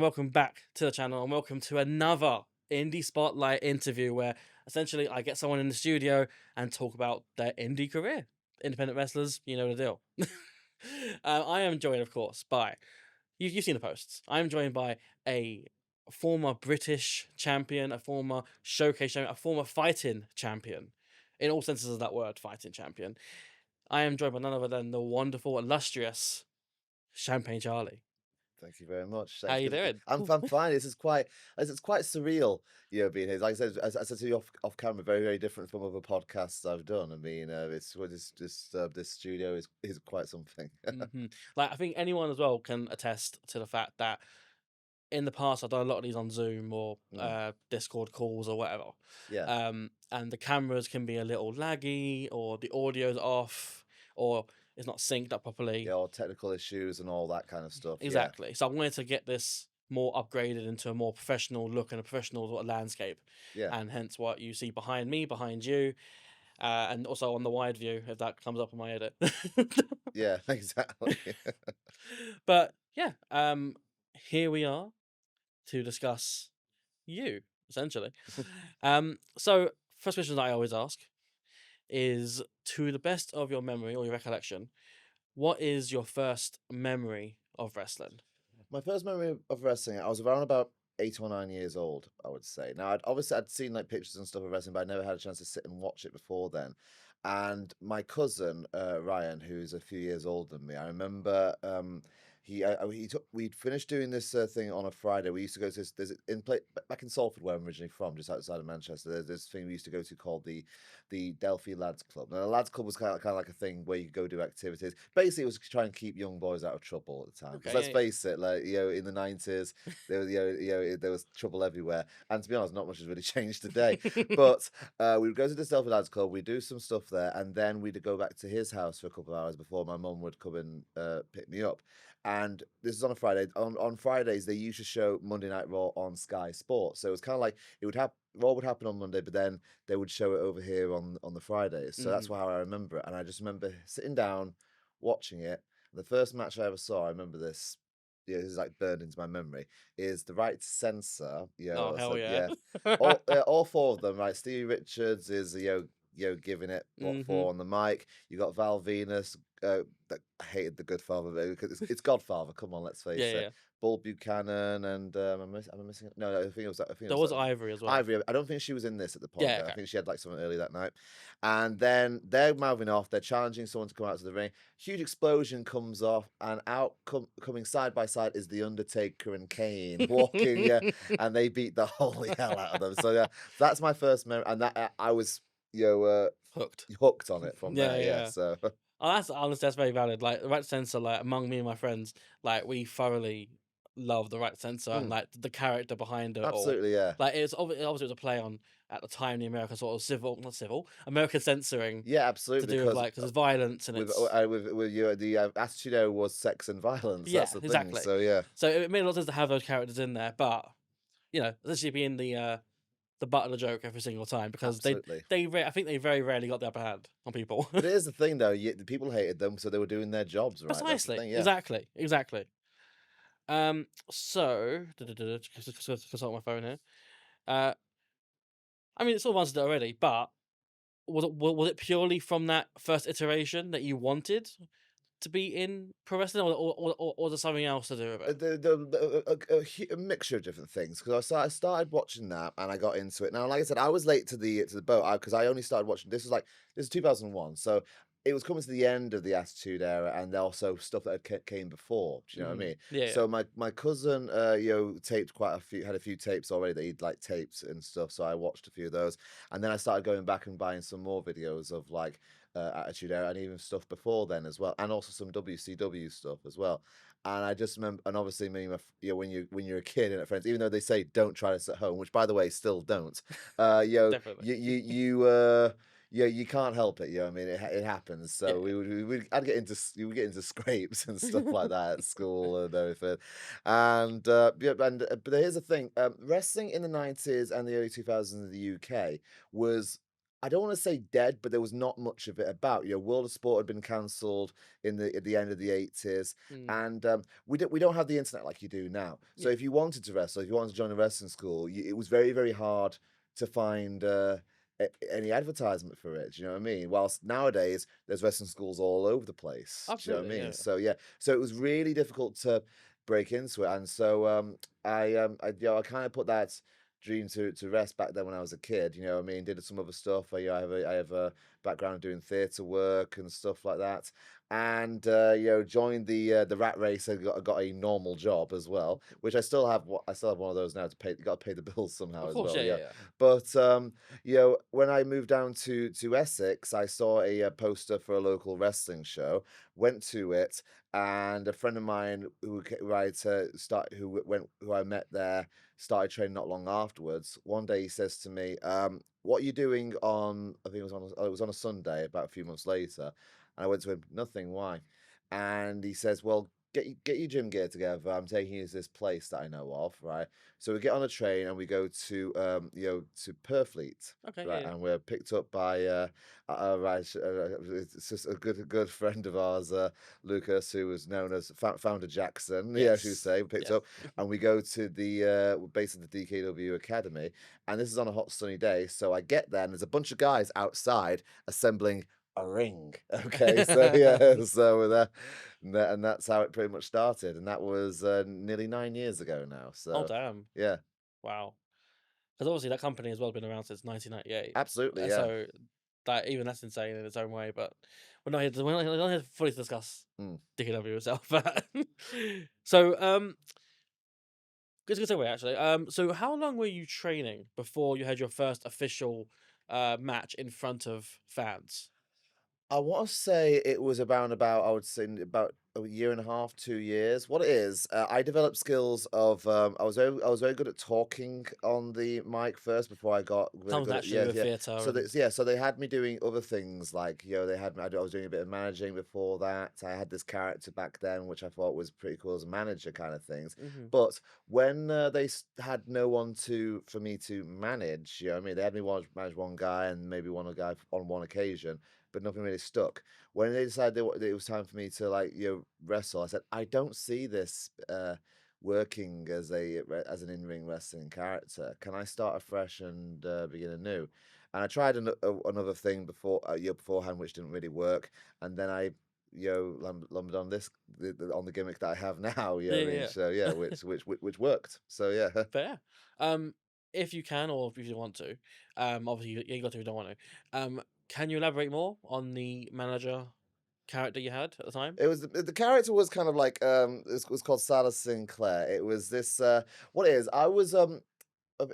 welcome back to the channel and welcome to another Indy Spotlight interview where essentially I get someone in the studio and talk about their indie career. Independent wrestlers, you know the deal. I am joined, of course, by, you've seen the posts, I'm joined by a former British champion, a former showcase champion, a former fighting champion, in all senses of that word, fighting champion. I am joined by none other than the wonderful, illustrious Chamagne Charlie. Thank you very much. How Thanks. you Good. doing? I'm fine. This is quite surreal, being here. Like I said, as I said to you off camera, very very different from other podcasts I've done. I mean, this studio is quite something. Like, I think anyone as well can attest to the fact that in the past I've done a lot of these on Zoom or Mm, Discord calls or whatever. yeah, And the cameras can be a little laggy, or the audio's off, or it's not synced up properly. yeah, all technical issues and all that kind of stuff. Yeah, Exactly. So I wanted to get this more upgraded into a more professional look and a professional sort of landscape, yeah, and hence what you see behind me, behind you, and also on the wide view if that comes up on my edit. yeah, exactly. But yeah, here we are to discuss you, essentially. So first question that I always ask is, to the best of your memory or your recollection, what is your first memory of wrestling? My first memory of wrestling, I was around about 8 or 9 years old, I would say. Now, I'd seen like pictures and stuff of wrestling, but I never had a chance to sit and watch it before then. And my cousin Ryan, who's a few years older than me, I remember we'd finished doing this thing on a Friday. We used to go to back in Salford, where I'm originally from, just outside of Manchester. There's this thing we used to go to called the Delphi Lads Club. Now, the Lads Club was kind of like a thing where you could go do activities. Basically, it was to try and keep young boys out of trouble at the time. Because Okay, let's yeah, face it, like in the 90s, there was trouble everywhere. And to be honest, not much has really changed today. yeah. But we would go to the Delphi Lads Club, we'd do some stuff there, and then we'd go back to his house for a couple of hours before my mum would come and pick me up. And this is on a Friday. On Fridays, they used to show Monday Night Raw on Sky Sports. So it was kind of like Raw would happen on Monday, but then they would show it over here on the Fridays. So that's Mhm. how I remember it. And I just remember sitting down, watching it. The first match I ever saw, I remember this. Yeah, this is like burned into my memory. Is the right to censor? Oh, hell So yeah. yeah, all four of them. Right, Stevie Richards is giving it what Hmm. for on the mic. You got Val Venus. That I hated the Good Father because it's Godfather. Come on, let's Yeah, face yeah, it. yeah. Bull Buchanan and am I missing? No, I think it was. I think it There was was Ivory as well. Ivory. I don't think she was in this at the point. Yeah, I okay. think she had like something early that night. And then they're mouthing off. They're challenging someone to come out to the ring. Huge explosion comes off, and coming side by side is the Undertaker and Kane walking. Yeah, and they beat the holy hell out of them. So yeah, that's my first memory, and that I was Hooked. hooked on it from Yeah, there. Yeah, yeah. so Oh, that's honestly, that's very valid. Like, the right censor, like, among me and my friends, like, we thoroughly love the right censor and mm, like the character behind it all. absolutely, yeah, Like, it's obviously it was a play on, at the time, the American sort of not civil American censoring, yeah, to absolutely. do with Because like, because it's violence and it's with you, the Attitude Era was sex and violence. yeah, That's the thing. exactly. So yeah, So it made a lot of sense to have those characters in there, but essentially being the butt of the joke every single time, because absolutely. I think they very rarely got the upper hand on people. But it is the thing, though. The people hated them, so they were doing their jobs right. That's the Precisely, thing. Yeah. exactly. So just consult my phone here. Uh, I mean, it's all answered it already, but was it purely from that first iteration that you wanted to be in pro wrestling, or was there something else to do with it? A mixture of different things because I started watching that and I got into it. Now, like I said, I was late to the boat because I only started watching. This is 2001, so it was coming to the end of the Attitude Era and also stuff that came before. Do you know what I Mhm. mean? Yeah, yeah. So my cousin, taped had a few tapes already that he'd like taped and stuff. So I watched a few of those, and then I started going back and buying some more videos of like Attitude Era and even stuff before then as well, and also some WCW stuff as well. And I just remember, and obviously, me, and when you're a kid and at friends, even though they say don't try this at home, which by the way, still don't. Definitely. You can't help it. I mean, it happens. Yeah, So yeah. we would get into scrapes and stuff like that at school and everything. And but here's the thing: wrestling in the 90s and the early 2000s in the UK was I don't want to say dead, but there was not much of it about. World of Sport had been cancelled at the end of the 80s, Mm, and we don't have the internet like you do now. So yeah. if you wanted to wrestle, if you wanted to join a wrestling school, it was very, very hard to find any advertisement for it. Do you know what I mean? Whilst nowadays there's wrestling schools all over the place. Do you know what I Absolutely, mean? yeah. So yeah, so it was really difficult to break into it, and so I kind of put that dream to rest back then when I was a kid. You know what I mean? Did some other stuff. I have a background of doing theatre work and stuff like that. And joined the rat race. I got a normal job as well, which I still have. I still have one of those now to pay. Got to pay the bills somehow Of as course, well. yeah, Yeah, yeah, yeah. but when I moved down to Essex, I saw a poster for a local wrestling show. Went to it, and a friend of mine who I met there started training not long afterwards. One day he says to me, "What are you doing on?" I think it was on a Sunday, about a few months later. And I went to him, "Nothing. Why?" And he says, "Well, get your gym gear together. I'm taking you to this place that I know of, right?" So we get on a train and we go to Purfleet, Okay, yeah, right? yeah. And we're picked up by it's just a good friend of ours, Lucas, who was known as Founder Jackson. Yeah, should we Yes, say? We picked yes. up, and we go to the base of the DKW Academy, and this is on a hot sunny day. So I get there, and there's a bunch of guys outside assembling a ring. Okay, so yeah, so and that's how it pretty much started, and that was nearly 9 years ago now. Oh, So damn. yeah, Wow. Because obviously that company as well been around since 1998. absolutely, yeah. So that even that's insane in its own way. But we're not here to fully discuss Mm. DKW itself. But so good segue actually. So how long were you training before you had your first official match in front of fans? I want to say it was about I would say about a year and a half, 2 years. What it is, I developed skills of I was very good at talking on the mic first before I got really Comes good at naturally with yeah. theatre So and so they had me doing other things like they had me. I was doing a bit of managing before that. I had this character back then which I thought was pretty cool as a manager kind of things. mhm. But when had no one for me to manage, I mean, they had me manage one guy and maybe one guy on one occasion, but nothing really stuck. When they decided it was time for me to wrestle, I said, I don't see this working as as an in-ring wrestling character. Can I start afresh and begin anew? And I tried another thing beforehand, which didn't really work. And then I lumbered on on the gimmick that I have now. You know Yeah, what I yeah, mean? yeah. So yeah, which worked. So yeah. Fair. If you can, or if you want to, obviously you got to, if you don't want to. Can you elaborate more on the manager character you had at the time? It was the character was kind of like it was called Silas Sinclair. It was this what it is. I was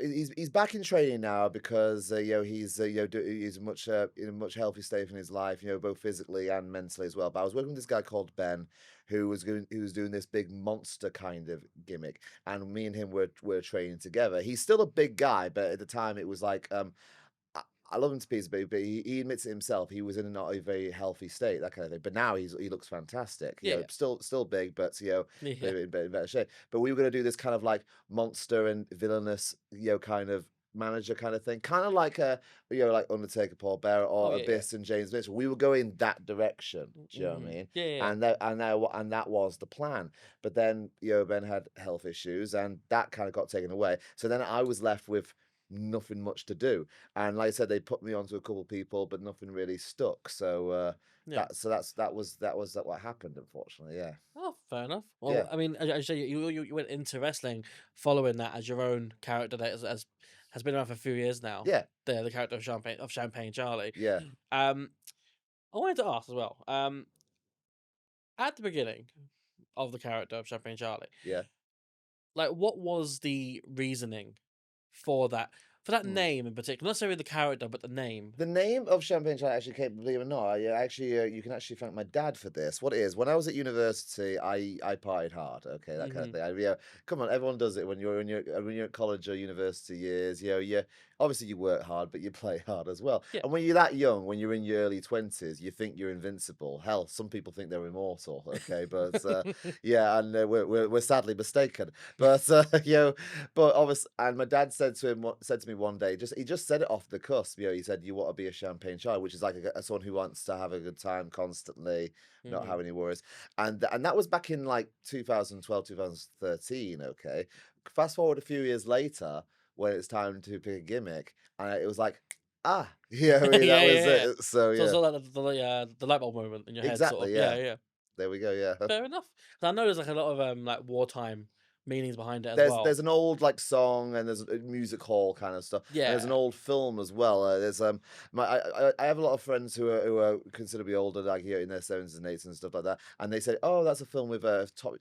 he's back in training now because he's he's in a much healthy state in his life, both physically and mentally as well. But I was working with this guy called Ben, who was doing this big monster kind of gimmick, and me and him were training together. He's still a big guy, but at the time it was like I, I love him to pieces, but he admits it himself. He was in not a very healthy state, that kind of thing. But now he looks fantastic. Yeah, yeah, Still big, but yeah. in better shape. But we were going to do this kind of like monster and villainous, kind of manager kind of thing, kind of like like Undertaker, Paul Bearer, Oh or yeah, yeah. Abyss and James Mitchell. We were going that direction. Do you know what I Mm-hmm. mean? Yeah, yeah, yeah. And that was the plan. But then Ben had health issues, and that kind of got taken away. So then I was left with nothing much to do. And like I said, they put me onto a couple of people, but nothing really stuck. So Yeah. that was what happened, unfortunately. Yeah, Oh, fair enough. yeah, Well, I mean, as you say, you went into wrestling following that as your own character that has been around for a few years now. yeah, The character of Champagne Charlie. yeah, Um, I wanted to ask as well. At the beginning of the character of Champagne Charlie, yeah. like, what was the reasoning for that Hmm. name in particular? Not necessarily the character, but the name. The name of Champagne Chai actually came, believe it or not, actually, you can actually thank my dad for this. What it is, when I was at university, I partied hard, okay, that kind of Hmm. thing. Come on, everyone does it when you're in when you're at college or university years. Obviously you work hard, but you play hard as well. Yeah. And when you're that young, when you're in your early 20s, you think you're invincible. Hell, some people think they're immortal, okay, but yeah, and we're sadly mistaken. But but obviously, and my dad said to one day. He just said it off the cusp. He said, "You want to be a Champagne Charlie," which is like someone who wants to have a good time constantly, not Mhm. have any worries. And that was back in like 2012, 2013. Okay, fast forward a few years later, when it's time to pick a gimmick, and it was like, Yeah, that yeah, was yeah. it. So So it's yeah, all like the light bulb moment in your head, sort of. exactly. Yeah, Yeah, yeah. there we go. Yeah. Fair enough. 'Cause I know there's like a lot of like wartime meanings behind it as There's well. an old, like, song and there's a music hall kind of stuff, and there's an Yeah. old film as well, there's, I have a lot of friends who are considerably older, like, in their 70s and 80s and stuff like that, and they say, "Oh, that's a film with,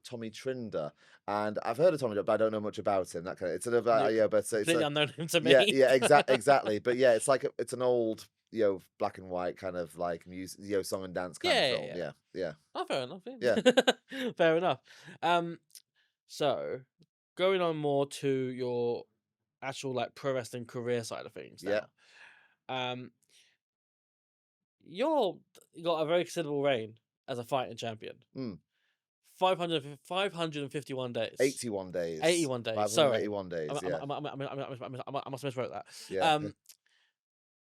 Tommy Trinder," and I've heard of Tommy Trinder, but I don't know much about him, that kinda it's sort of, Yeah, yeah, but it's completely a unknown to yeah, me. yeah, exactly, but yeah, it's like it's an old, black and white kind of, like, music, song and dance kind of Yeah, yeah, film, yeah. yeah, yeah, Oh, fair enough. yeah, Yeah. Fair enough. Um, so going on more to your actual like pro wrestling career side of things yeah, now. Um, you got a very considerable reign as a fighting champion. mm, 551 days. 81 days, 81 days. Sorry. 581 days, yeah, I must have miswrote that. yeah.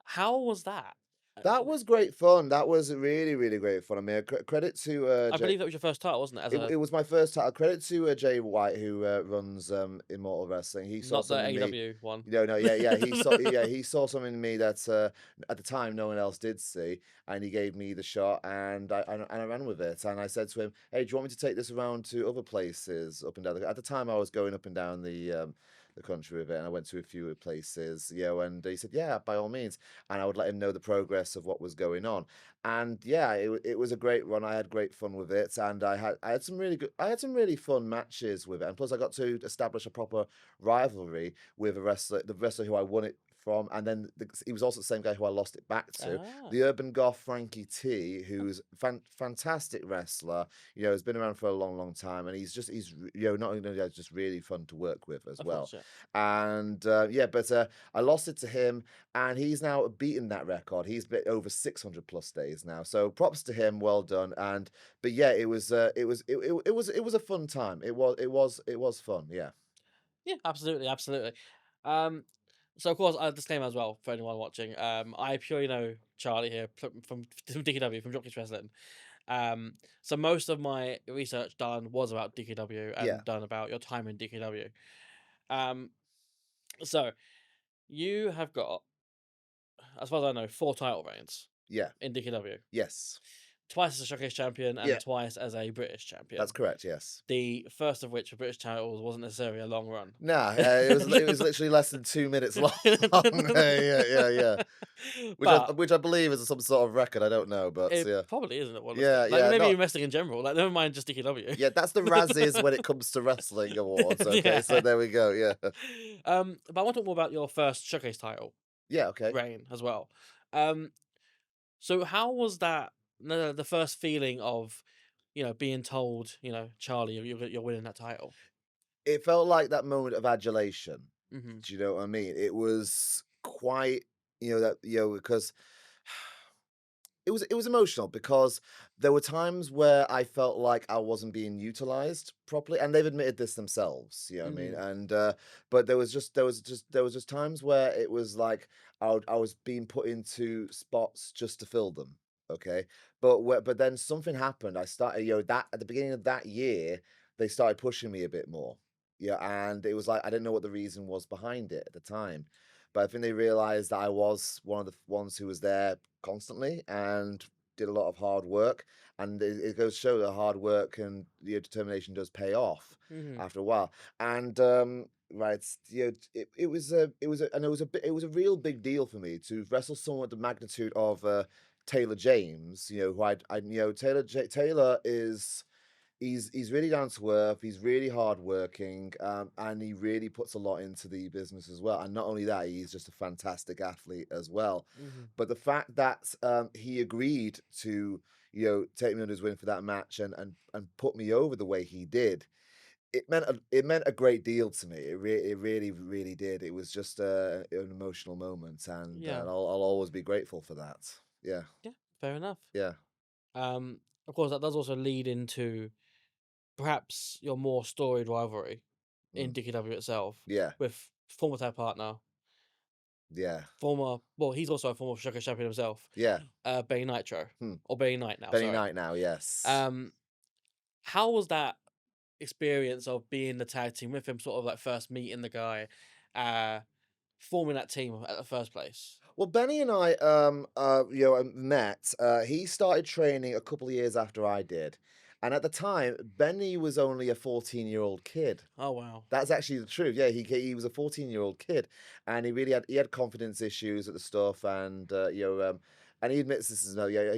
How was that? That was great fun. That was really, really great fun. I mean, credit to I Jay. believe that was your first title, wasn't it? As It a was my first title. Credit to Jay White, who runs Immortal Wrestling. He saw not the something in me. AEW one. No, he saw something in me that at the time no one else did see, and he gave me the shot, and I ran with it. And I said to him, "Hey, do you want me to take this around to other places up and down?" At the time, I was going up and down the country with it, and I went to a few places, and he said, "Yeah, by all means." And I would let him know the progress of what was going on. And yeah, it was a great run. I had great fun with it, and I had some really good, I had some really fun matches with it, and plus I got to establish a proper rivalry with the wrestler who I won it from, and then he was also the same guy who I lost it back to, Ah, the Urban Goth Frankie T, who's fantastic wrestler. Has been around for a long, long time, and not only just really fun to work with as of well. course, yeah. And yeah, but I lost it to him, and he's now beaten that record. He's been over 600 plus days now. So props to him, well done. And but yeah, it was a fun time. It was fun. Yeah, Yeah, absolutely, absolutely. Um, so of course, disclaimer as well for anyone watching. I purely know Charlie here from DKW from Jockey's Wrestling. So most of my research done was about DKW yeah, and done about your time in DKW. Um, so you have got, as far as I know, 4 title reigns yeah, in DKW. yes, Twice as a showcase champion and yeah. twice as a British That's champion. correct. Yes. The first of which for British titles wasn't necessarily a long run. Nah, it was literally less than 2 minutes long. Yeah, yeah, yeah. But Which I believe is some sort of record. I don't know, but it yeah, probably isn't it, honestly. yeah, Like yeah. maybe Not in wrestling in general. Like never mind just DKW. yeah. That's the Razzies when it comes to wrestling awards. Okay, so Yeah. there we go. Yeah, But I want to talk more about your first showcase title yeah. Okay. reign as well. Um, so how was that the first feeling of, being told, Charlie, you're winning that title? It felt like that moment of adulation. Hmm. Do you know what I mean? It was quite, because it was emotional because there were times where I felt like I wasn't being utilized properly, and they've admitted this themselves. You know what I mean? Hmm. And but there was just times where it was like I was being put into spots just to fill them. Okay, but then something happened. I started, that at the beginning of that year, they started pushing me a bit more. Yeah, and it was like I didn't know what the reason was behind it at the time. But I think they realized that I was one of the ones who was there constantly and did a lot of hard work. And it goes to show that hard work and your determination does pay off Hmm. after a while. And right, and it was a real big deal for me to wrestle someone with the magnitude of Taylor James. Who Taylor is. He's really down to earth. He's really hardworking, and he really puts a lot into the business as well. And not only that, he's just a fantastic athlete as well. Hmm. But the fact that he agreed to take me under his wing for that match and put me over the way he did, it meant a great deal to me. It really really did. It was just an emotional moment, and Yeah. I'll always be grateful for that. Yeah, Yeah. Fair enough. yeah, Of course, that does also lead into perhaps your more storied rivalry in mm, DKW itself yeah, with former tag partner. Yeah. He's also a former Shocker champion himself, Yeah. Benny Nitro, Hmm. or Benny Knight now, Benny sorry. Knight now, yes. Um, how was that experience of being the tag team with him, sort of like first meeting the guy, uh, forming that team at the first place? Well, Benny and I, met. He started training a couple of years after I did, and at the time, Benny was only a 14-year-old kid. Oh wow. That's actually the truth. Yeah, he was a 14-year-old kid, and he had confidence issues at the stuff, and and he admits this as well. Yeah,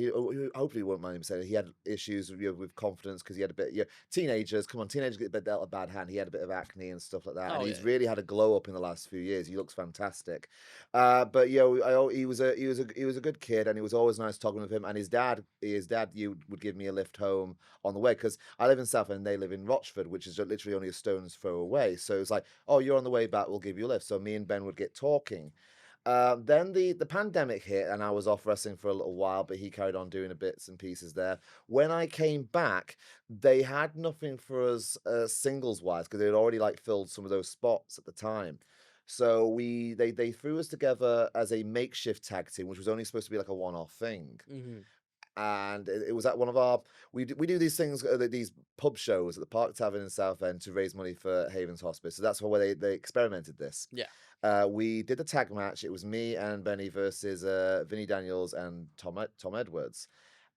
hopefully he won't mind him saying it. He had issues with confidence because he had a bit. Yeah, teenagers, come on, teenagers get dealt a bad hand. He had a bit of acne and stuff like that, and Oh he's yeah. really had a glow up in the last few years. He looks fantastic. But he was a good kid, and it was always nice talking with him. And his dad, you would give me a lift home on the way because I live in Southend and they live in Rochford, which is literally only a stone's throw away. So it's like, oh, you're on the way back, we'll give you a lift. So me and Ben would get talking. Then the pandemic hit, and I was off wrestling for a little while, but he carried on doing the bits and pieces there. When I came back, they had nothing for us singles wise because they had already like filled some of those spots at the time. So they threw us together as a makeshift tag team, which was only supposed to be like a one-off thing, Hmm. and it was at one of our we do these things these pub shows at the Park Tavern in Southend to raise money for Havens Hospice. So that's where they experimented this. Yeah. We did a tag match. It was me and Benny versus Vinny Daniels and Tom Edwards,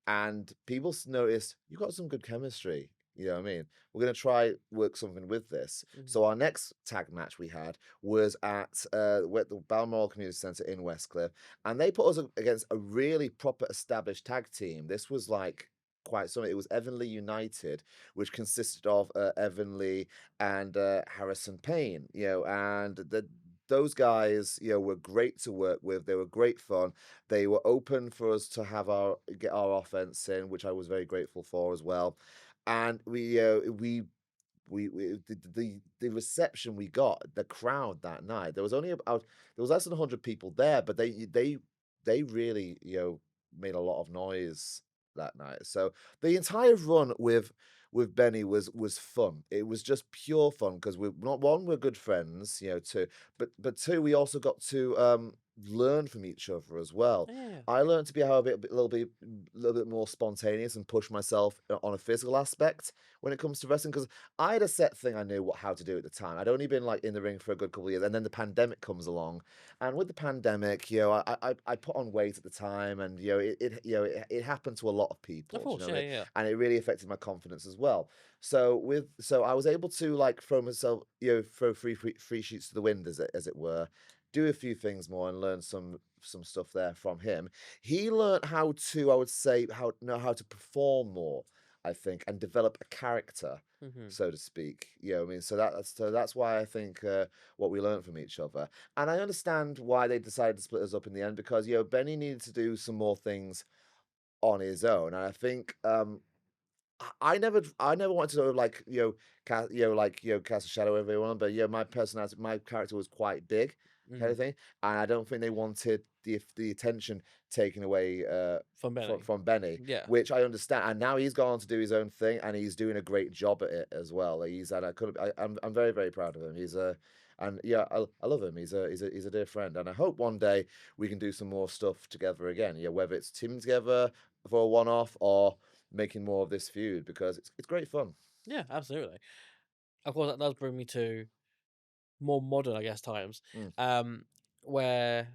and people noticed you got some good chemistry. You know what I mean? We're gonna try work something with this. Hmm. So our next tag match we had was at the Balmoral Community Centre in Westcliff, and they put us against a really proper established tag team. This was like quite something. It was Evanly United, which consisted of Evanly and Harrison Payne. And those guys, were great to work with. They were great fun. They were open for us to have our get our offense in, which I was very grateful for as well. And the reception we got, the crowd that night, there was less than 100 people there, but they really, made a lot of noise that night. So the entire run with Benny was fun. It was just pure fun because we're not one, we're good friends, two, but two, we also got to learn from each other as well. Yeah. I learned to be how a little bit more spontaneous and push myself on a physical aspect when it comes to wrestling because I had a set thing I knew how to do at the time. I'd only been like in the ring for a good couple of years, and then the pandemic comes along, and with the pandemic, I put on weight at the time, and it happened to a lot of people, Of do you course. know what Yeah. I mean? Yeah. And it really affected my confidence as well. So I was able to like throw myself, throw free sheets to the wind as it were, do a few things more and learn some stuff there from him. He learned how to, I would say, how to perform more, I think, and develop a character, Hmm. so to speak. I mean, so that's why I think what we learned from each other, and I understand why they decided to split us up in the end because Benny needed to do some more things on his own, and I think I never wanted to sort of like cast a shadow over everyone, but my personality, my character was quite big, kind Hmm. of thing, and I don't think they wanted the attention taken away From Benny. from Benny, Yeah. which I understand. And now he's gone on to do his own thing, and he's doing a great job at it as well. He's and I could I'm very very proud of him. He's a and yeah, I love him. He's a dear friend, and I hope one day we can do some more stuff together again. Whether it's teaming together for a one off or making more of this feud because it's great fun. Yeah. Absolutely. Of course, that does bring me to more modern, I guess, times, Mm. um, where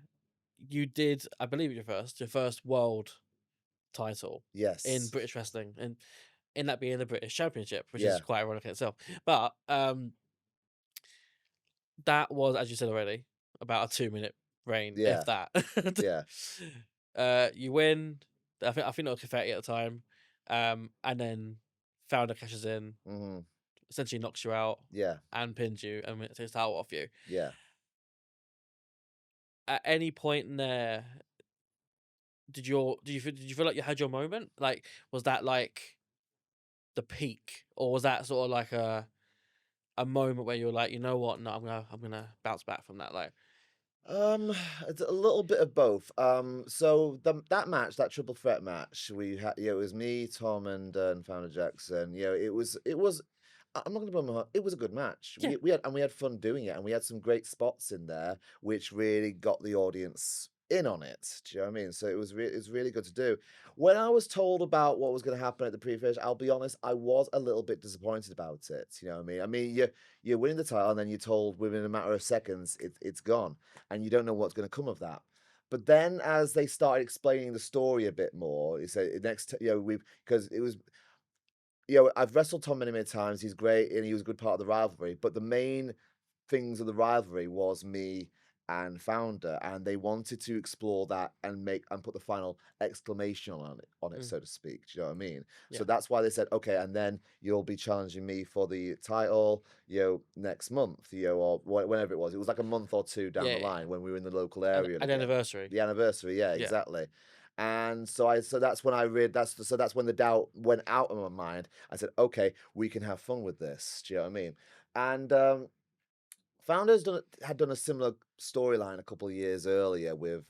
you did, I believe, your first world title in Yes. British wrestling, and in that being the British Championship, which is Yeah. quite ironic in itself. But that was, as you said already, about a 2-minute reign, if Yeah. that. Yeah. You win. I think that was confetti at the time, and then Founder cashes in, Mhm. essentially knocks you out Yeah. and pins you and takes the title off you. Yeah. At any point in there, did you feel like you had your moment? Like, was that like the peak, or was that sort of like a moment where you were like, you know what, no, I'm gonna bounce back from that, like. Um, it's a little bit of both. So that match, that triple threat match, we had, it was me, Tom, and Founder Jackson. It was. I'm not gonna blow my heart. It was a good match. Yeah, We had fun doing it, and we had some great spots in there, which really got the audience in on it. Do you know what I mean? So it was really good to do. When I was told about what was going to happen at the pre-finish, I'll be honest, I was a little bit disappointed about it. You know what I mean? I mean, you're winning the title, and then you're told within a matter of seconds it's gone, and you don't know what's going to come of that. But then, as they started explaining the story a bit more, he said we've because it was I've wrestled Tom many, many times. He's great and he was a good part of the rivalry. But the main things of the rivalry was me and Founder, and they wanted to explore that and put the final exclamation on it, mm, so to speak. Do you know what I mean? So yeah, that's why they said, okay, and then you'll be challenging me for the title, next month, or whenever it was. It was like a month or two down yeah, the yeah. line when we were in the local At, area at the again. anniversary. The anniversary, yeah, Yeah. exactly. And so that's when I read that's when the doubt went out of my mind. I said, okay, we can have fun with this. Do you know what I mean? And had done a similar storyline a couple of years earlier with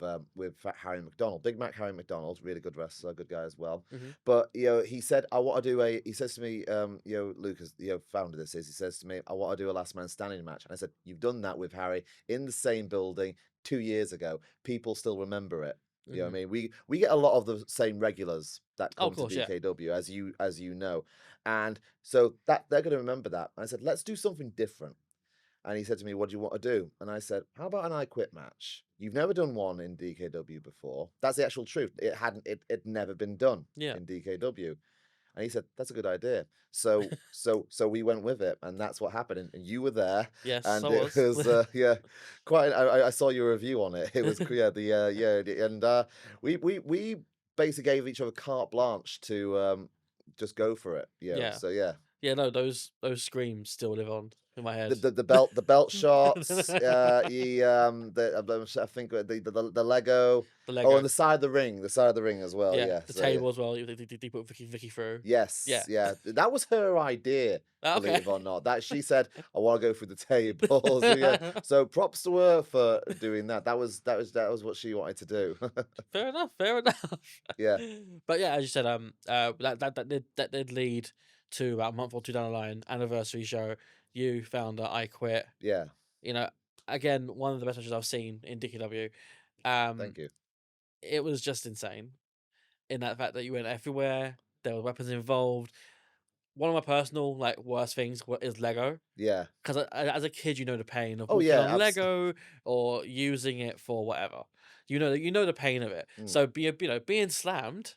Harry McDonald, Big Mac Harry McDonald, really good wrestler, good guy as well. Hmm. But he said, I want to do a. He says to me, Lucas, Founder this is. He says to me, I want to do a last man standing match. And I said, you've done that with Harry in the same building 2 years ago. People still remember it. You know what Hmm. I mean? We get a lot of the same regulars that Oh, of come to course, yeah. DKW, as you know, and so that they're going to remember that. And I said, let's do something different. And he said to me, what do you want to do? And I said, how about an I Quit match? You've never done one in DKW before. That's the actual truth. It never been done Yeah. in DKW. And he said, that's a good idea. So we went with it, and that's what happened. And you were there, Yes, I and it was. was yeah, quite. I saw your review on it. It was and we basically gave each other carte blanche to just go for it. Yeah. So yeah, Yeah, no, those screams still live on in my head. the belt shots, I think the Lego. The Oh, and Lego. the side of the ring as well. Yeah, Yeah, the so yeah. table as well. They put Vicky through. Yes, Yeah. yeah, that was her idea, Okay. believe it or not. That she said, "I want to go through the tables." Yeah, so props to her for doing that. That was what she wanted to do. Fair enough. Fair enough. Yeah, But yeah, as you said, that did lead to about a month or two down the line, anniversary show. You found that I quit. yeah. You know, again, one of the best matches I've seen in DKW. Um, Thank you. it was just insane in that fact that you went everywhere. There were weapons involved. One of my personal worst things is Lego. Yeah. Because as a kid, you know the pain of Oh walking yeah. on Lego or using it for whatever. You know the pain of it. Mm. So being slammed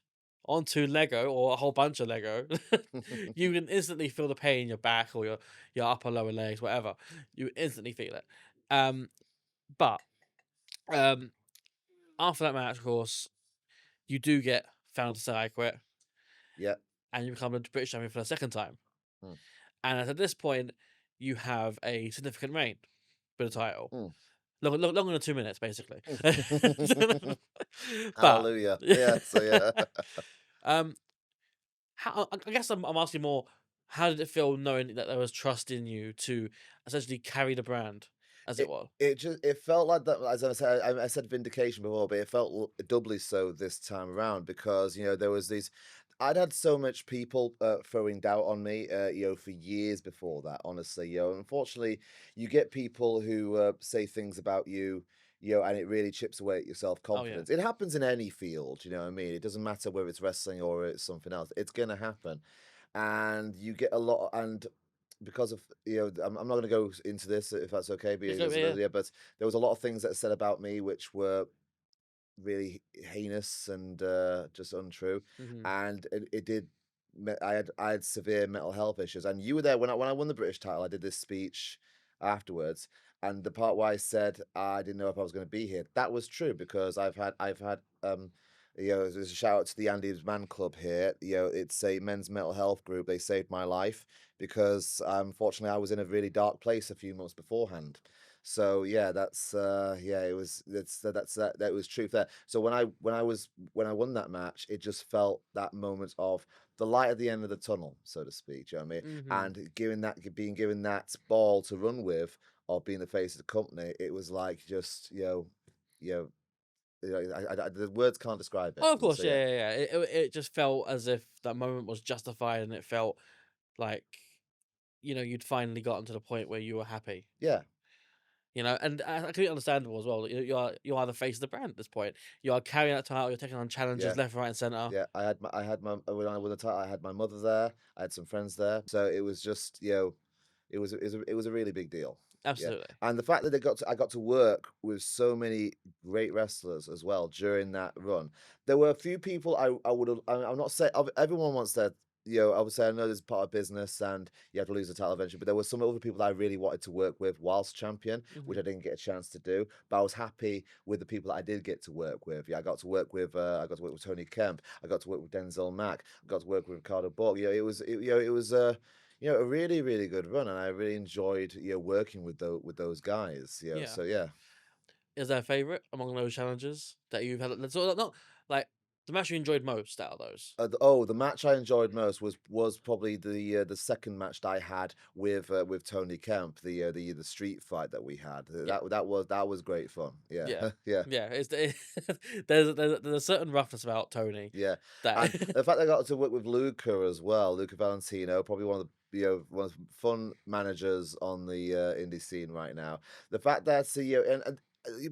onto Lego or a whole bunch of Lego, you can instantly feel the pain in your back or your upper lower legs, whatever. You instantly feel it. Um, but um, after that match, of course, you do get found to say I quit, Yeah. and you become the British champion for the second time. Mm. And at this point, you have a significant reign for the title. Mm. Longer than 2 minutes, basically. But Hallelujah. Yeah. So yeah. um, I guess I'm asking more. How did it feel knowing that there was trust in you to essentially carry the brand as it It was? it felt like that, as I said, I said vindication before, but it felt doubly so this time around because there was these. I'd had so much people throwing doubt on me, for years before that. Honestly, unfortunately, you get people who say things about you, and it really chips away at your self Oh yeah. confidence. It happens in any field, you know what I mean. It doesn't matter whether it's wrestling or it's something else. It's gonna happen, and you get a lot and because of I'm not going to go into this if that's okay It's over here. yeah, but there was a lot of things that said about me which were really heinous and just untrue, Hmm. and it did. I had severe mental health issues, and you were there when I won the British title. I did this speech afterwards, and the part where I said I didn't know if I was going to be here, that was true because I've had there's a shout out to the Andy's Man Club here. It's a men's mental health group. They saved my life because unfortunately I was in a really dark place a few months beforehand. So yeah, it was that was truth there. So when I won that match, it just felt that moment of the light at the end of the tunnel, so to speak. Do you know what I mean? Hmm. And being given that ball to run with, of being the face of the company, it was like just the words can't describe it. Oh, of course, So yeah, yeah, yeah, yeah. It just felt as if that moment was justified, and it felt like you'd finally gotten to the point where you were happy. Yeah. And I completely understandable as well. You are the face of the brand at this point. You are carrying that title. You're taking on challenges Yeah. left, right, and center. Yeah, I had my when I won the title, I had my mother there. I had some friends there, so it was just it was a really big deal. Yeah, Absolutely. and the fact that I got to work with so many great wrestlers as well during that run. There were a few people I would have. I'm not saying everyone wants their. I would say I know this is part of business and you have to lose the title eventually, but there were some other people that I really wanted to work with whilst champion, which Hmm. I didn't get a chance to do. But I was happy with the people that I did get to work with. Yeah, I got to work with Tony Kemp. I got to work with Denzel Mack. I got to work with Ricardo Borg. It was a really, really good run, and I really enjoyed working with those guys. Yeah. So yeah. Is there a favorite among those challenges that you've had? So not like the match you enjoyed most out of those. The match I enjoyed most was probably the second match that I had with Tony Kemp, the street fight that we had. Yeah. That was great fun. Yeah, Yeah. yeah. Yeah. There's a certain roughness about Tony Yeah, that and the fact I got to work with Luca as well, Luca Valentino, probably one of the one of the fun managers on the indie scene right now. The fact that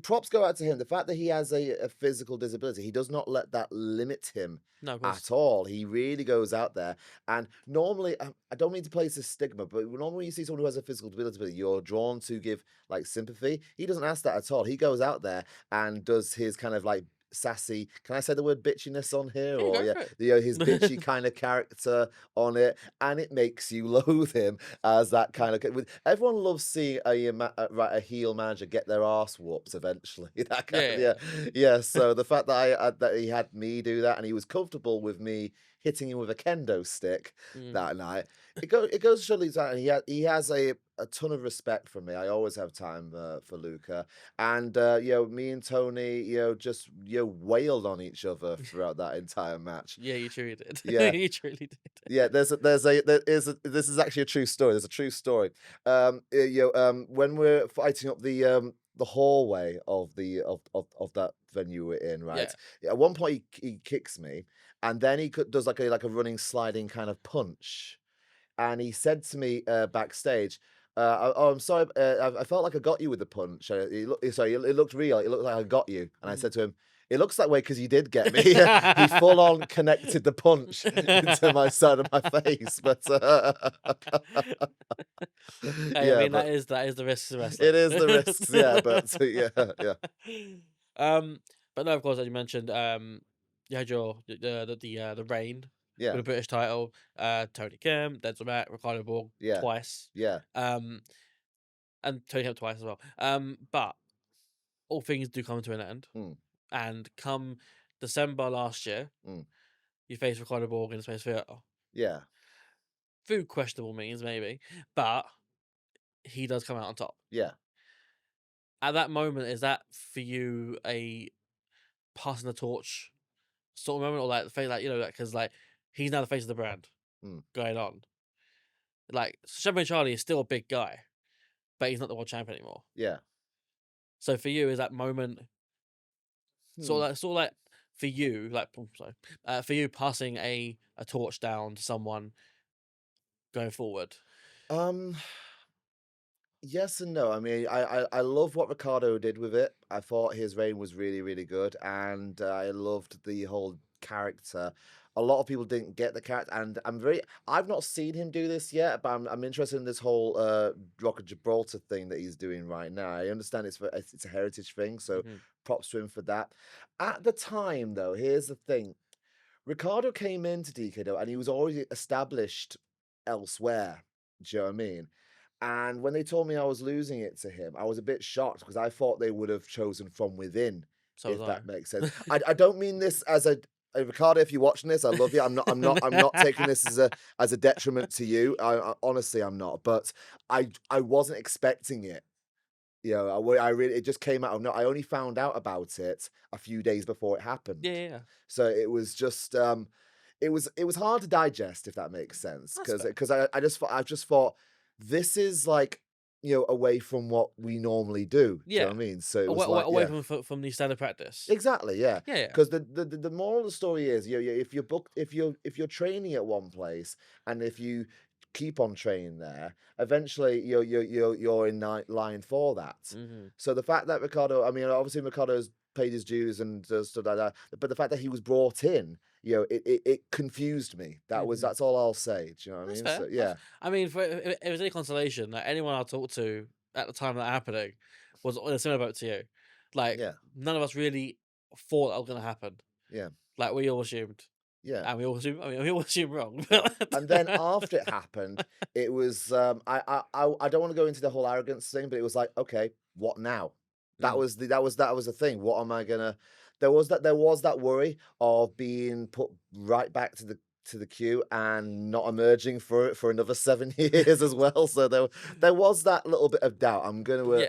props go out to him. The fact that he has a physical disability, he does not let that limit him no, of course. at all. He really goes out there, and normally I don't mean to place a stigma, but normally when you see someone who has a physical disability, you're drawn to give like sympathy. He doesn't ask that at all. He goes out there and does his kind of like sassy, can I say the word bitchiness on here, Yeah, or go for his bitchy it. kind of character on it, and it makes you loathe him as that kind of everyone loves seeing a heel manager get their ass whoops eventually. That kind of, Yeah. yeah. So the fact that that he had me do that, and he was comfortable with me hitting him with a kendo stick Mm. that night, it goes to show that, and he has a ton of respect for me. I always have time for Luca, and me and Tony, just wailed on each other throughout that entire match. Yeah, you truly did. Yeah, You truly did. yeah. This is actually a true story. There's a true story. When we're fighting up the hallway of of that venue we're in, Yeah. right? At one point he kicks me, and then does like a running sliding kind of punch, and he said to me backstage, "Oh, I'm sorry. I felt like I got you with the punch. Sorry, it looked real. It looked like I got you." And I Mhm. said to him, "It looks that way because you did get me." He full on connected the punch into my side of my face, but Hey, I yeah, mean but that is the risks of it wrestling. is the risks. Yeah, but yeah, yeah, Um, but no, of course, as you mentioned, you had the reign with yeah, the British title, Tony Kemp, Denzel Mack, Ricardo Borg yeah, twice, yeah, um, and Tony Kemp twice as well. But all things do come to an end, mm, and come December last year, mm, you faced Ricardo Borg in the Space Theatre. yeah, Through questionable means, maybe, but he does come out on top. yeah, At that moment, is that for you a passing the torch sort of moment, or like the face, like because like he's now the face of the brand mm, going on. Like Chamagne Charlie is still a big guy, but he's not the world champion anymore. yeah. So for you, is that moment Hmm. sort of like for you, like sorry, for you passing a torch down to someone going forward? Um. Yes and no. I mean, I love what Ricardo did with it. I thought his reign was really, really good, and I loved the whole character. A lot of people didn't get the character, and I've not seen him do this yet, but I'm interested in this whole Rock of Gibraltar thing that he's doing right now. I understand it's a heritage thing, so Hmm. props to him for that. At the time, though, here's the thing: Ricardo came into DKW, and he was already established elsewhere. Do you know what I mean? And when they told me I was losing it to him, I was a bit shocked because I thought they would have chosen from within, So was if I. that makes sense. I don't mean this as Ricardo, if you're watching this, I love you. I'm not taking this as a detriment to you. Honestly, I'm not. But I wasn't expecting it. I really, it just came out of no. I only found out about it a few days before it happened. Yeah, yeah, yeah. So it was just it was hard to digest, if that makes sense, That's fair. because I just thought this is like away from what we normally do. Do you know Yeah, what I mean? So it was away, like, away yeah, from the standard practice. exactly, yeah. Yeah, yeah. Because the moral of the story is, if you're booked, if you're training at one place, and if you keep on training there, eventually you're in line for that. Mm-hmm. So the fact that Ricardo, I mean, obviously Ricardo's paid his dues and stuff like that, but the fact that he was brought in, it confused me. Mm-hmm. That's all I'll say. Do you know what I That's mean? fair. So yeah, I mean, if it was any consolation, like anyone I talked to at the time of that happening was in a similar boat to you. Like yeah, none of us really thought that was going to happen. yeah, Like we all assumed, yeah. and we all assumed. I mean, we all assumed wrong. Yeah. And then after it happened, it was I don't want to go into the whole arrogance thing, but it was like, okay, what now? Mm, That was the thing. What am I gonna there was that worry of being put right back to the queue and not emerging for another 7 years as well. So there was that little bit of doubt. yeah.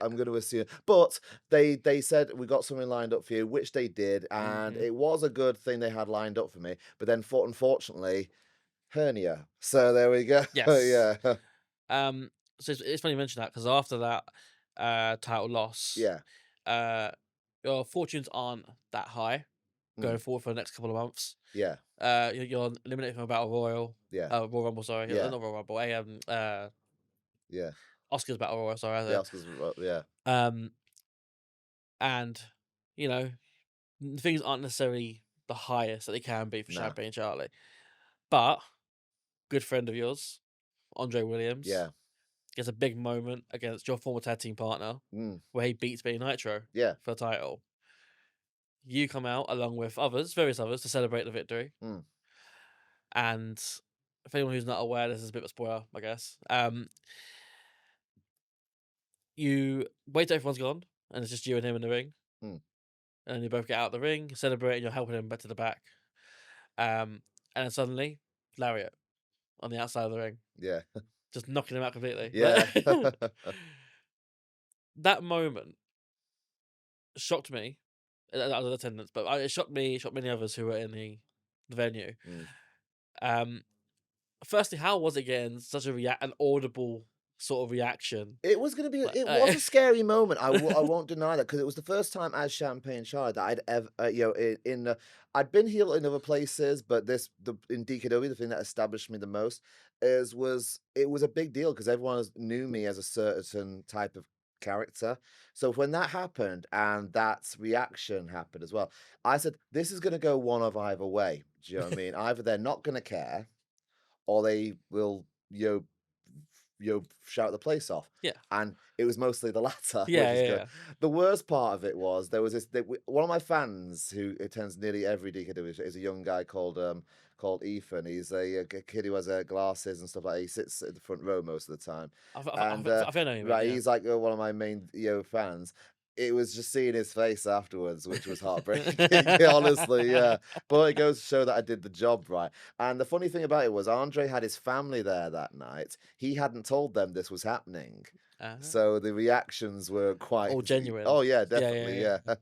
I'm gonna assume. But they said we got something lined up for you, which they did, and Hmm. it was a good thing they had lined up for me. But then unfortunately hernia. So there we go. Yes. Yeah. Um. So it's funny you mention that because after that title loss, Yeah. uh, your fortunes aren't that high going Mm. forward for the next couple of months. Yeah. You're eliminated from a battle royal. Yeah. Royal Rumble, sorry, Yeah. not Royal Rumble. Yeah. Oscars battle royal, sorry. The Oscars, yeah. Um, and you know things aren't necessarily the highest that they can be for Nah. Champagne Charlie, but good friend of yours, Andre Williams, Yeah. gets a big moment against your former tag team partner Mm. where he beats Benny Nitro Yeah. for the title. You come out along with various others, to celebrate the victory. Mm. And if anyone who's not aware, this is a bit of a spoiler, I guess. You wait till everyone's gone, and it's just you and him in the ring, Mm. and you both get out of the ring, celebrate, and you're helping him back to the back. And then suddenly, lariat on the outside of the ring, Yeah. just knocking him out completely. Yeah. That moment shocked me. I was in attendance, but it shocked me, shocked many others who were in the venue. Mm. Um, Firstly, how was it getting such an audible sort of reaction? It was gonna be Like, it was a scary moment. I won't deny that because it was the first time as Champagne Charlie that I'd ever, I'd been heel in other places, but in DKW, the thing that established me the most it was a big deal because everyone knew me as a certain type of character. So when that happened and that reaction happened as well, I said, this is gonna go one of either way. Do you know what I mean? Either they're not gonna care or they will, shout the place off. yeah, And it was mostly the latter, which yeah, is yeah, good. yeah. The worst part of it was there was one of my fans who attends nearly every DKW is a young guy called Ethan. He's a kid who has glasses and stuff like that. He sits at the front row most of the time, and I feel know you mean, right, yeah. he's like one of my main fans. It was just seeing his face afterwards, which was heartbreaking, honestly, yeah. But it goes to show that I did the job right. And the funny thing about it was Andre had his family there that night. He hadn't told them this was happening. Uh-huh. So the reactions were quite All genuine. oh, yeah, Yeah, yeah, definitely, yeah. yeah.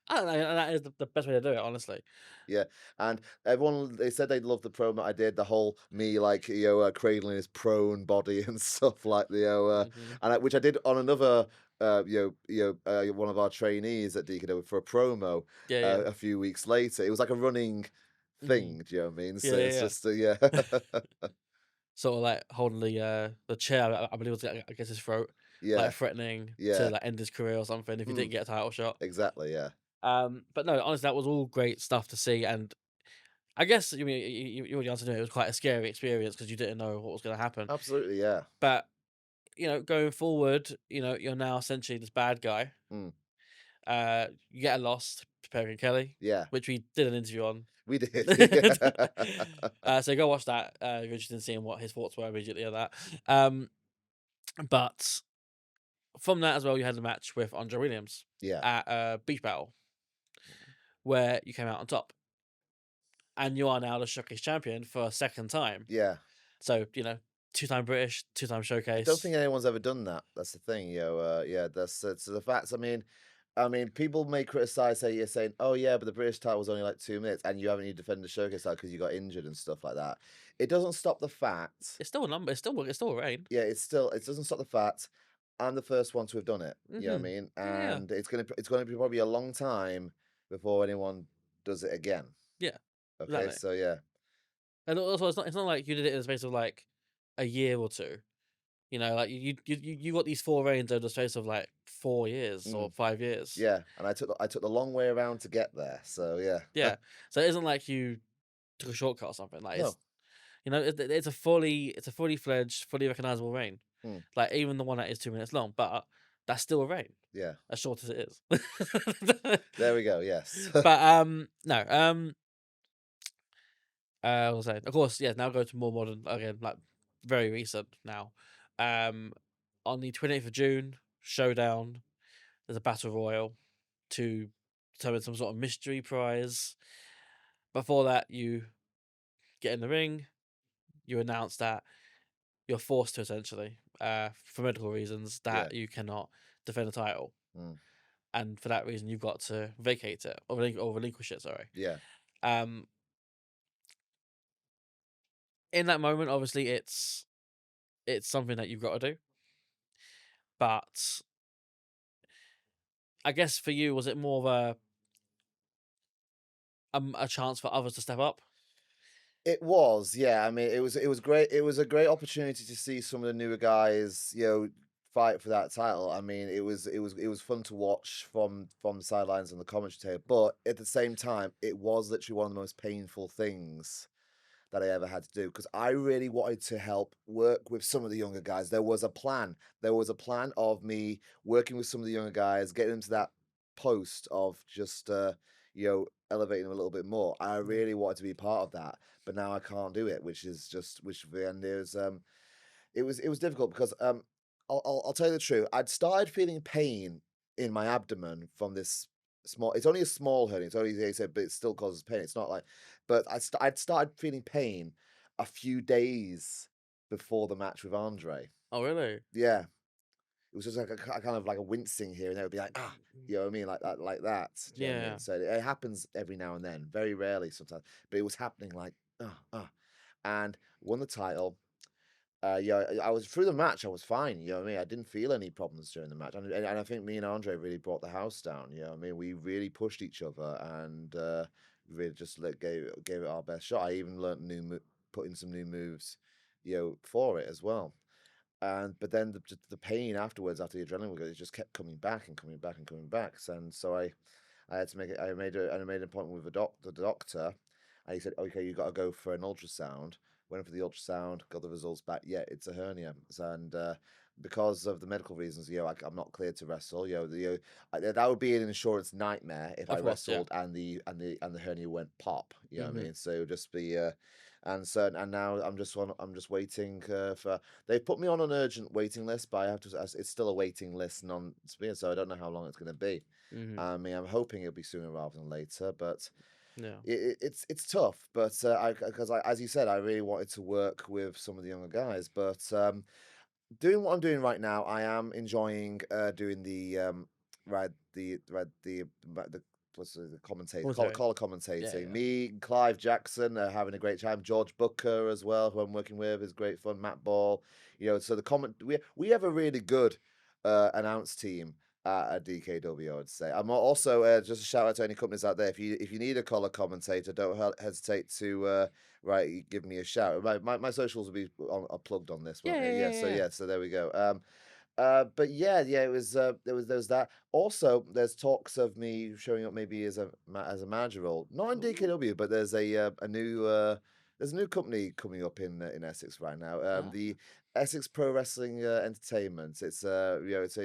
I don't know, and that is the best way to do it, honestly. Yeah, and everyone they said they loved the promo I did, the whole me like cradling his prone body and stuff like Hmm. which I did on another one of our trainees at DKW for a promo Yeah, yeah. a few weeks later. It was like a running Hmm. thing. Do you know what I mean? Yeah, So yeah, it's yeah. just yeah, Sort of like holding the chair, I believe was against his throat, like yeah, threatening to yeah, like end his career or something if he didn't mm, get a title shot. exactly, yeah, But no, honestly, that was all great stuff to see, and I guess you mean you already answered it. It was quite a scary experience because you didn't know what was going to happen. absolutely, yeah, But going forward, you're now essentially this bad guy. mm, You get a loss to Perry and Kelly, yeah, which we did an interview on. we did, yeah, So go watch that. If you're interested in seeing what his thoughts were immediately on that. But from that as well, you had a match with Andre Williams yeah, at Beach Battle, where you came out on top, and you are now the Showcase champion for a second time. yeah. So 2-time British, 2-time I don't Showcase. think anyone's ever done that. That's the thing, yeah, that's it's the facts. I mean, people may criticize, say you're saying, "Oh yeah, but the British title was only like 2 minutes, and you haven't even defended the showcase title because you got injured and stuff like that." It doesn't stop the fact. It's still a number. It's still a reign. Yeah, it doesn't stop the fact. I'm the first one to have done it. You know what I Hmm. mean? Yeah, And it's gonna be probably a long time before anyone does it again. yeah, Okay, exactly. so yeah, And also, it's not like you did it in the space of like a year or two. You know, like you got these 4 reigns over the space of like 4 years or Mm. 5 years. Yeah, and I took the long way around to get there. So yeah. Yeah, so it isn't like you took a shortcut or something. Like No. it's it's a fully fledged, fully recognizable reign. Mm. Like even the one that is 2 minutes long, but that's still a reign, Yeah. as short as it is. There we go. Yes. But no I was saying, of course, yeah. Now go to more modern again, like very recent now. Um, on the 28th of June, Showdown. There's a battle royal to determine some sort of mystery prize. Before that, you get in the ring. You announce that you're forced to essentially, for medical reasons, Yeah. that you cannot defend the title, Mm. and for that reason, you've got to vacate it or relinquish it. Sorry. Yeah. Um, in that moment, obviously, it's something that you've got to do. But I guess for you, was it more of a chance for others to step up? It was, yeah. I mean, it was great. It was a great opportunity to see some of the newer guys, fight for that title. I mean, it was fun to watch from the sidelines and the commentary table. But at the same time, it was literally one of the most painful things that I ever had to do because I really wanted to help work with some of the younger guys. There was a plan. There was a plan of me working with some of the younger guys, getting them to that post of just elevating them a little bit more. I Mhm. really wanted to be part of that, but now I can't do it, which and it was difficult because I'll tell you the truth. I'd started feeling pain in my abdomen from this small. It's only a small hernia. It's only they said, but it still causes pain. It's not like, but I'd started feeling pain a few days before the match with Andre. Oh, really? Yeah, it was just like kind of like a wincing here, and it would be like you know what I mean, like that. Do you know what I mean? Yeah. So it happens every now and then, very rarely sometimes, but it was happening like and won the title. Yeah, I was through the match. I was fine. You know what I mean? I didn't feel any problems during the match, and I think me and Andre really brought the house down. You know what I mean? We really pushed each other and really just gave it our best shot. I even learned put in some new moves, for it as well. And but then the pain afterwards, after the adrenaline, it just kept coming back and coming back and coming back. And so I had to make it. I made an appointment with the doctor, and he said, "Okay, you got to go for an ultrasound." Went for the ultrasound, got the results back. Yeah, it's a hernia, and because of the medical reasons, I'm not cleared to wrestle. That would be an insurance nightmare if I Of course, yeah. wrestled and the hernia went pop. You know what I Mhm. mean? So it would just be. And now I'm just waiting for. They've put me on an urgent waiting list, but it's still a waiting list so I don't know how long it's going to be. Mhm. I mean, I'm hoping it'll be sooner rather than later, but Yeah. it's tough. But as you said, I really wanted to work with some of the younger guys. But doing what I'm doing right now, I am enjoying doing the the what's the commentator Commentary. call Yeah, commentating. yeah. Me, and Clive Jackson are having a great time. George Booker as well, who I'm working with, is great fun. Matt Ball, so the comment we have a really good announce team at DKW. I would say. I'm also just a shout out to any companies out there. If you need a color commentator, don't hesitate to. Right, give me a shout. My socials will be are plugged on this, won't Yeah, they? yeah, Yeah, yeah, so yeah, yeah. yeah, so there we go. But yeah, it was there was that. Also, there's talks of me showing up maybe as a manager role, not in Ooh. DKW, but there's a new company coming up in Essex right now. Ah, The Essex Pro Wrestling Entertainment. It's a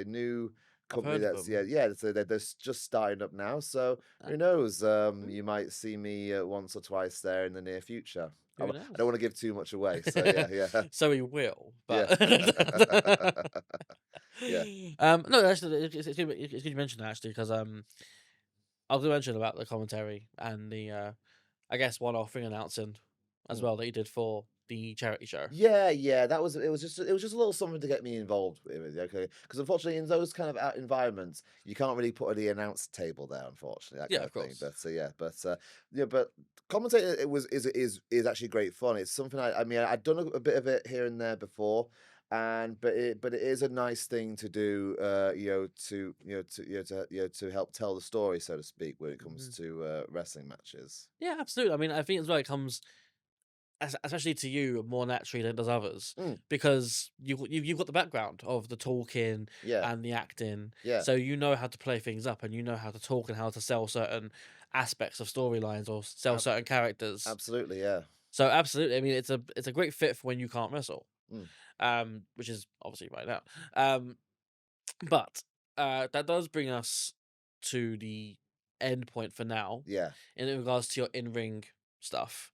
new I've company heard of that's them. so they're just starting up now. So Ah, who knows? ooh, You might see me once or twice there in the near future. who I don't knows? want to give too much away. So yeah, So he will, yeah, but yeah. no, actually, it's good you mentioned that actually because I was going to mention about the commentary and the I guess one-off ring announcing as Mm. well that you did for the charity show. Yeah. It was just a little something to get me involved with. Okay, because unfortunately, in those kind of environments, you can't really put the announce table there. Unfortunately, that Yeah, kind of of thing. course. But commentating is actually great fun. It's something I mean I'd done a bit of it here and there before. But it is a nice thing to do, to help tell the story, so to speak, when it comes Mhm. to wrestling matches. Yeah, absolutely. I mean, I think as well it comes. especially to you more naturally than it does others, Mm, because you've got the background of the talking yeah, and the acting, yeah, so you know how to play things up and you know how to talk and how to sell certain aspects of storylines or sell ab- certain characters. absolutely, yeah. So absolutely, I mean, it's a great fit for when you can't wrestle, Mm, which is obviously right now. Um, but that does bring us to the end point for now yeah. in regards to your in ring stuff.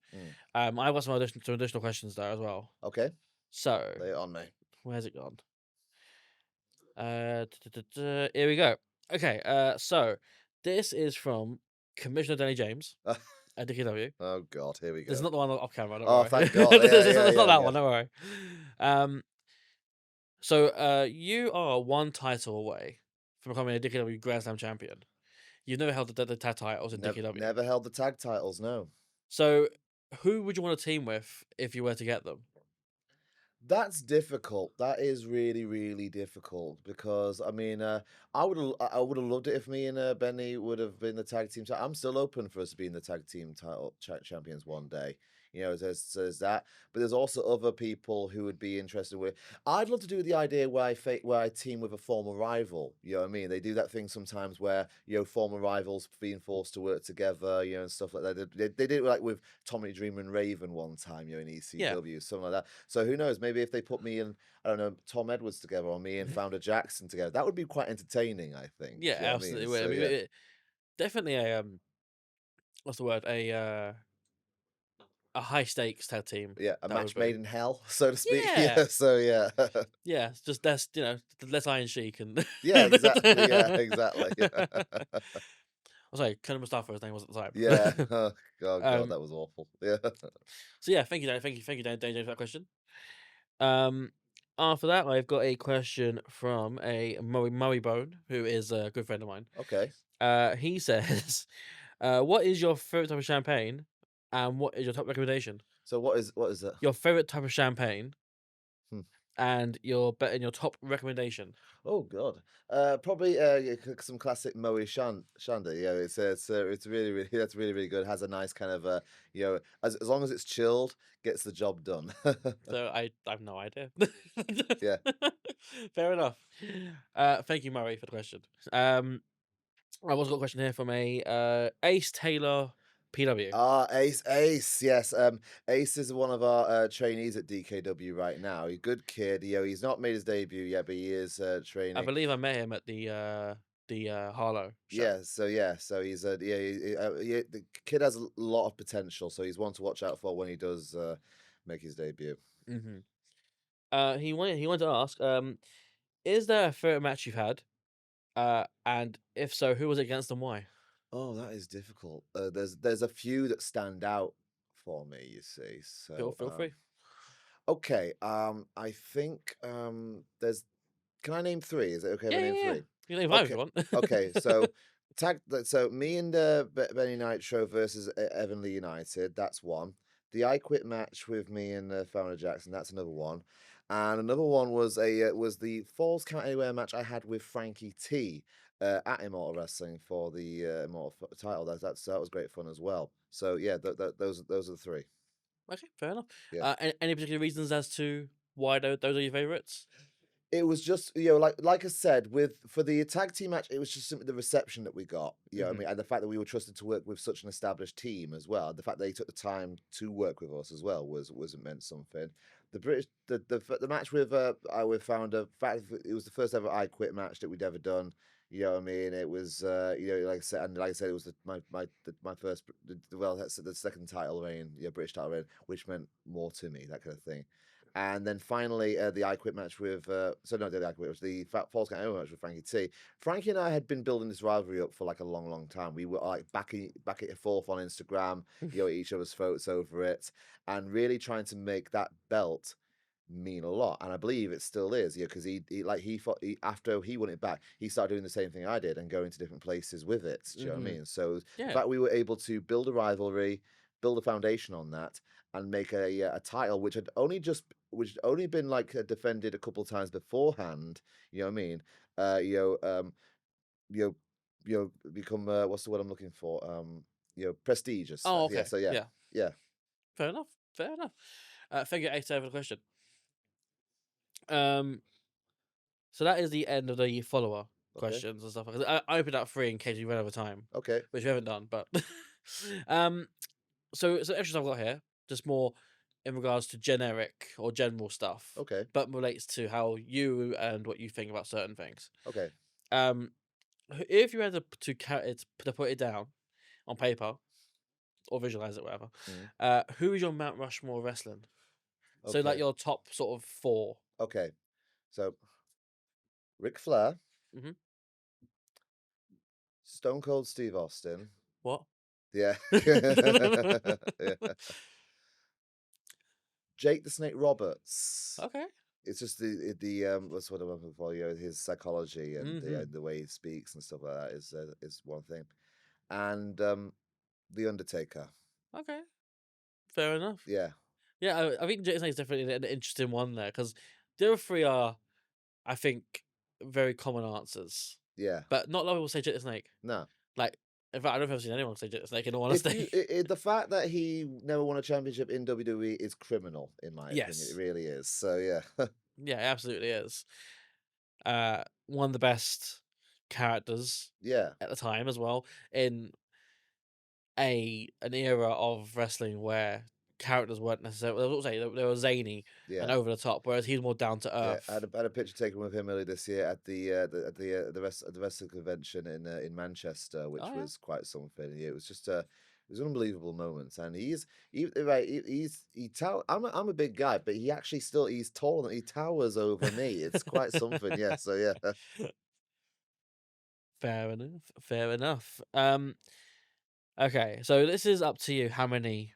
Mm. I've got some additional questions there as well. Okay, So, lay it on me. where's it gone? Here we go. Okay, so this is from Commissioner Danny James at DKW. Oh God, here we This is go. not the one off camera, don't Oh, worry. thank God. Yeah, This yeah, is not yeah, that yeah. one, don't worry. Um, so you are one title away from becoming a DKW Grand Slam champion. You've never held the tag titles in DKW. Never held the tag titles. No. So who would you want to team with if you were to get them? That's difficult. That is really, really difficult because I mean, I would have loved it if me and Benny would have been the tag team. I'm still open for us being the tag team title champions one day. You know, there's that, but there's also other people who would be interested with. I'd love to do the idea where where I team with a former rival. You know what I mean? They do that thing sometimes where former rivals being forced to work together. And stuff like that. They did it like with Tommy Dreamer and Raven one time. In Yeah. ECW, something like that. So who knows? Maybe if they put me and I don't know Tom Edwards together or me and Founder Jackson together, that would be quite entertaining. I think. Yeah, You know what I mean? absolutely. Would. I So mean, yeah, definitely what's the word? A high stakes tag team. yeah, a That would match made be. in hell, so to speak. Yeah, Yeah. So yeah, yeah. It's just less Iron Sheik and. yeah, exactly. Yeah, exactly. Oh, sorry, Colonel Mustafa. His name was at the Yeah. time. Oh God, um. that was awful. Yeah. So yeah, thank you, Dan. Thank you, Dan, for that question. Um. After that, I've got a question from a Murray Bone, who is a good friend of mine. Okay. He says, "What is your favorite type of champagne, and what is your top recommendation? So what is it? Your favorite type of champagne, Hmm. and your top recommendation." Oh God, probably yeah, some classic Moe Shanda. Yeah, it's really really that's really really good. Has a nice kind of as long as it's chilled, gets the job done. So I have no idea. Yeah. Fair enough. Thank you, Murray, for the question. I've also got a question here from a Ace Taylor PW. Ah, Ace, yes. Ace is one of our trainees at DKW right now. He's a good kid. He's not made his debut yet, but he is I training. believe I met him at the Harlow show. So he's the kid has a lot of potential. So he's one to watch out for when he does make his debut. Hmm. He wanted to ask, is there a favorite match you've had? And if so, who was it against and why? Oh, that is difficult. There's a few that stand out for me. You see, so Feel free. okay. I think there's. Can I name three? Is it okay if Yeah, I name yeah, yeah. three? You can name five if Okay. you want. Okay. So So me and Benny Nitro versus Evan Lee United. That's one. The I Quit match with me and Founder Jackson. That's another one. And another one was was the Falls Count Anywhere match I had with Frankie T at Immortal Wrestling for the title. That was great fun as well. So yeah, those are the three. Okay, fair enough. Yeah. Any particular reasons as to why those are your favorites? It was just, like I said, with for the tag team match, it was just simply the reception that we got. You know what I Hmm. mean? And the fact that we were trusted to work with such an established team as well. The fact they took the time to work with us as well was meant something. The British the match with Founder, fact it was the first ever I Quit match that we'd ever done. You know what I mean? It was like I said, it was my first well, that's the second title reign, British title reign, which meant more to me, that kind of thing. And then finally, the I Quit match with the I Quit, it was the Falls Count Anywhere match with Frankie T. Frankie and I had been building this rivalry up for like a long, long time. We were like back at forth on Instagram, each other's photos over it, and really trying to make that belt mean a lot. And I believe it still is, because he fought after he won it back, he started doing the same thing I did and going to different places with it. Do you know what I Hmm. mean? So the Yeah. fact we were able to build a rivalry, build a foundation on that, and make a title which had only been like defended a couple of times beforehand. You know what I mean? You know, become what's the word I'm looking for? Prestigious. Oh, Yeah. okay. So yeah, Yeah. yeah. Fair enough. Fair enough. Figure 8 over the question. Um, so that is the end of the follower Okay. questions and stuff. 'Cause I opened up 3 in case we ran over time, Okay. which we haven't done. But um, so extras I've got here, just more in regards to generic or general stuff, Okay. but relates to how you and what you think about certain things. Okay. Um, if you had to put it down on paper or visualize it, whatever, Mm. who is your Mount Rushmore of wrestling? So like Okay. your top sort of 4. Okay. So Ric Flair, Mhm. Stone Cold Steve Austin. What? Yeah. Yeah. Jake the Snake Roberts. Okay. It's just what's what I'm looking for, his psychology and Mhm. the way he speaks and stuff like that is one thing. And The Undertaker. Okay. Fair enough. Yeah. Yeah, I think Jake Snake's definitely an interesting one there because the other 3 are, I think, very common answers, Yeah. but not a lot of people say Jake the Snake. No. Like, in fact, I don't think I've seen anyone say Jake the Snake in all If honesty. the fact that he never won a championship in WWE is criminal, in my opinion. It Yes. really is. So yeah. Yeah, it absolutely is. One of the best characters Yeah. at the time as well in an era of wrestling where characters weren't necessarily, I was say they were zany and Yeah. over the top, whereas he's more down to Yeah, earth. I had a picture taken with him earlier this year at the wrestling convention in Manchester, which Oh yeah. was quite something. Yeah, it was just it was an unbelievable moment, and right. I'm a big guy, but he actually still he's taller than he towers over me. It's quite something. Yeah. So yeah. Fair enough. Fair enough. Okay, so this is up to you. How many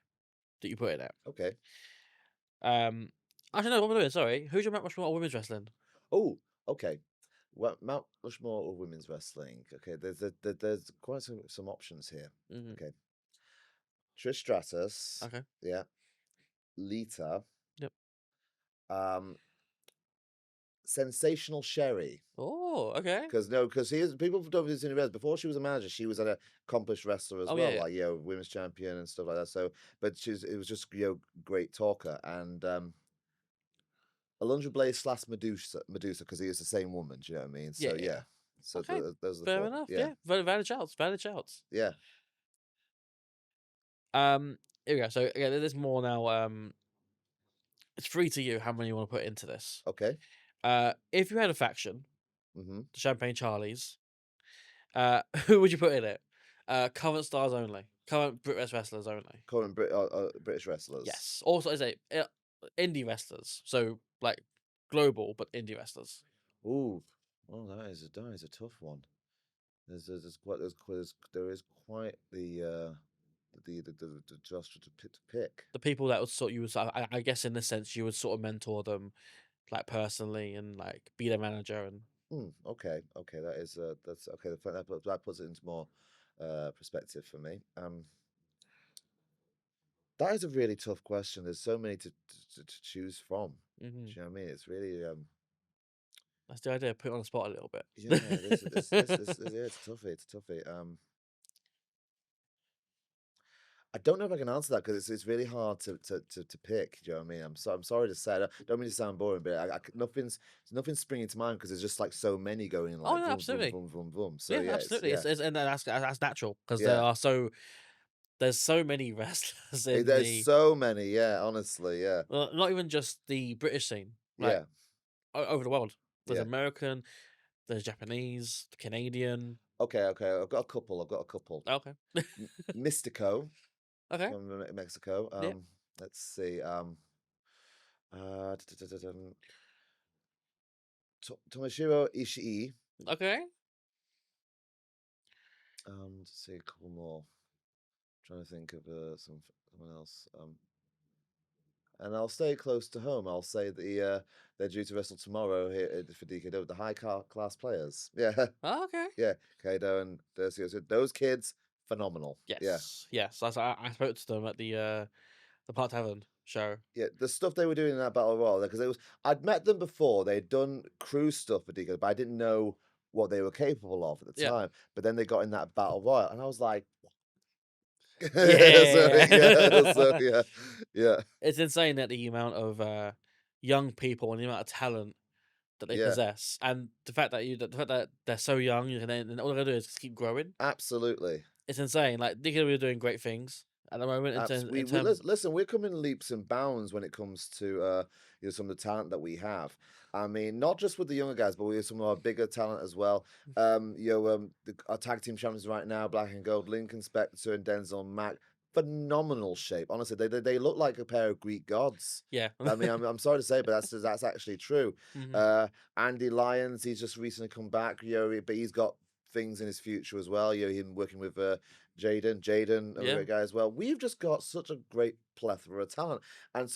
that you put in it? Okay. Actually, no. What am I doing? Sorry. Who's your Mount Rushmore of women's wrestling? Oh, okay. Well, Mount Rushmore of women's wrestling. Okay, there's quite some options here. Hmm. Okay, Trish Stratus. Okay. Yeah, Lita. Yep. Um, Sensational Sherry. Oh, okay. Because people don't know this in the before she was a manager, she was an accomplished wrestler as Oh yeah, well, yeah. like women's champion and stuff like that. So, but it was just great talker and Alundra Blaze slash Medusa because he is the same woman. Do you know what I mean? Yeah, So yeah, yeah. yeah, so Okay. those are the Fair four. enough. Yeah, Yeah. Valid shouts. Valid shouts. yeah. Here we go. So again, there's more now. It's free to you how many you want to put into this. Okay. If you had a faction, Mm-hmm. the Champagne Charlies, who would you put in it? Current stars only. Current Brit wrestlers only. Current British wrestlers. Yes. Also, is it indie wrestlers? So like global, but indie wrestlers. Ooh, well, that is a tough one. There is quite the just to pick. The people that would sort you would. I guess in this sense, you would sort of mentor them, like personally, and like be their manager. And Okay, okay, that's okay. That puts it into more perspective for me. That is a really tough question. There's so many to choose from. Do mhm. you know what I mean? It's really That's the idea. Put it on the spot a little bit. yeah. This yeah, it's a toughie. It's a toughie. I don't know if I can answer that because it's really hard to pick. Do you know what I mean? I'm sorry to say. I don't mean to sound boring, but nothing's springing to mind because there's just like so many going Oh like no, boom boom absolutely. boom boom boom. So Yeah, yeah, absolutely. yeah, And that's natural because yeah. there's so many wrestlers in There's the so many. Yeah, honestly, yeah, well, not even just the British scene, like yeah, over the world. There's yeah. American, there's Japanese, Canadian. Okay, okay. I've got a couple. Okay, Mystico okay, from Mexico. yeah, Let's see. Uh, t- t- t- t- um, Tomoshiro Ishii. okay. Let's see a couple more. Trying to think of someone else. And I'll stay close to home. I'll say they're due to wrestle tomorrow here for DKW, the class players. Yeah, Okay. yeah. Kado and Dercio. So those kids, phenomenal. Yeah, Yes, yes. I spoke to them at the Park Tavern show. yeah. The stuff they were doing in that battle royal, because I'd met them before. They'd done crew stuff for DKW, but I didn't know what they were capable of at the Yeah. time. But then they got in that battle royal, and I was like, Yeah. Yeah, It's insane that the amount of young people and the amount of talent that they yeah, possess, and the fact that they're so young, and then all they're gonna do is just keep growing. absolutely. It's insane. Like they could be doing great things at the moment We in terms. listen. We're coming leaps and bounds when it comes to some of the talent that we have. I mean, not just with the younger guys, but with some of our bigger talent as well. Our tag team champions right now, Black and Gold, Lincoln Spector and Denzel Mack, phenomenal shape. Honestly, they look like a pair of Greek gods. Yeah. I mean, I'm sorry to say, but that's actually true. Mhm. Uh, Andy Lyons, he's just recently come back, but he's got things in his future as well. Him working with Jaden, a Yeah. great guy as well. We've just got such a great plethora of talent, and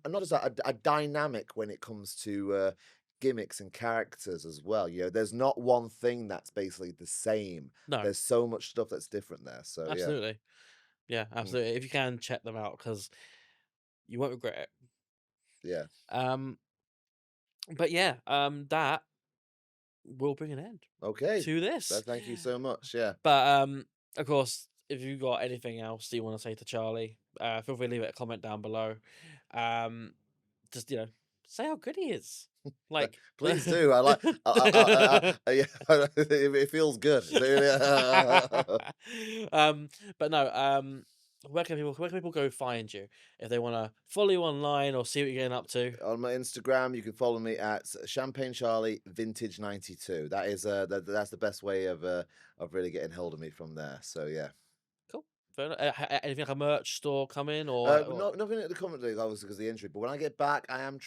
not just that, a dynamic when it comes to gimmicks and characters as well. There's not one thing that's basically the same. No. There's so much stuff that's different there. So yeah, Absolutely. Yeah. mm, Absolutely. If you can check them out, because you won't regret it. yeah. Um. But yeah. That will bring an end Okay. to this. Thank you so much. Yeah. But of course, if you got anything else that you want to say to Charlie, feel free to leave it a comment down below. Um, just say how good he is. Like, Please do. I like. Yeah, it feels good. but no. Where can people go find you if they want to follow you online or see what you're getting up to? On my Instagram, you can follow me at Chamagne Charlie Vintage 92. That is that's the best way of really getting hold of me from there. So yeah. Cool. Fair enough. Anything like a merch store coming Nothing at the current day, obviously, because of the injury. But when I get back, I am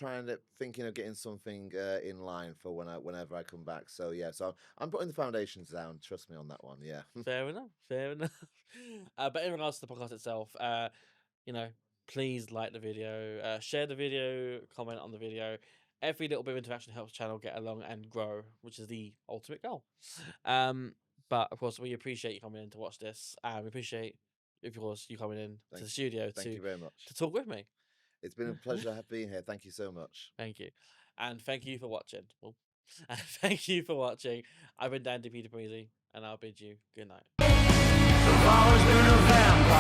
thinking of getting something in line for whenever I come back. So yeah, so I'm putting the foundations down. Trust me on that one. Yeah. Fair enough. Fair enough. But in regards to the podcast itself, you know, please like the video, share the video, comment on the video. Every little bit of interaction helps the channel get along and grow, which is the ultimate goal. Um, but of course, we appreciate you coming in to watch this. We appreciate, of course, you coming in to the studio Thank you very much. to talk with me. It's been a pleasure being here. Thank you so much. Thank you, and thank you for watching. Well, and thank you for watching. I've been Dandy Peter Breezy, and I'll bid you good night. I've always been a vampire.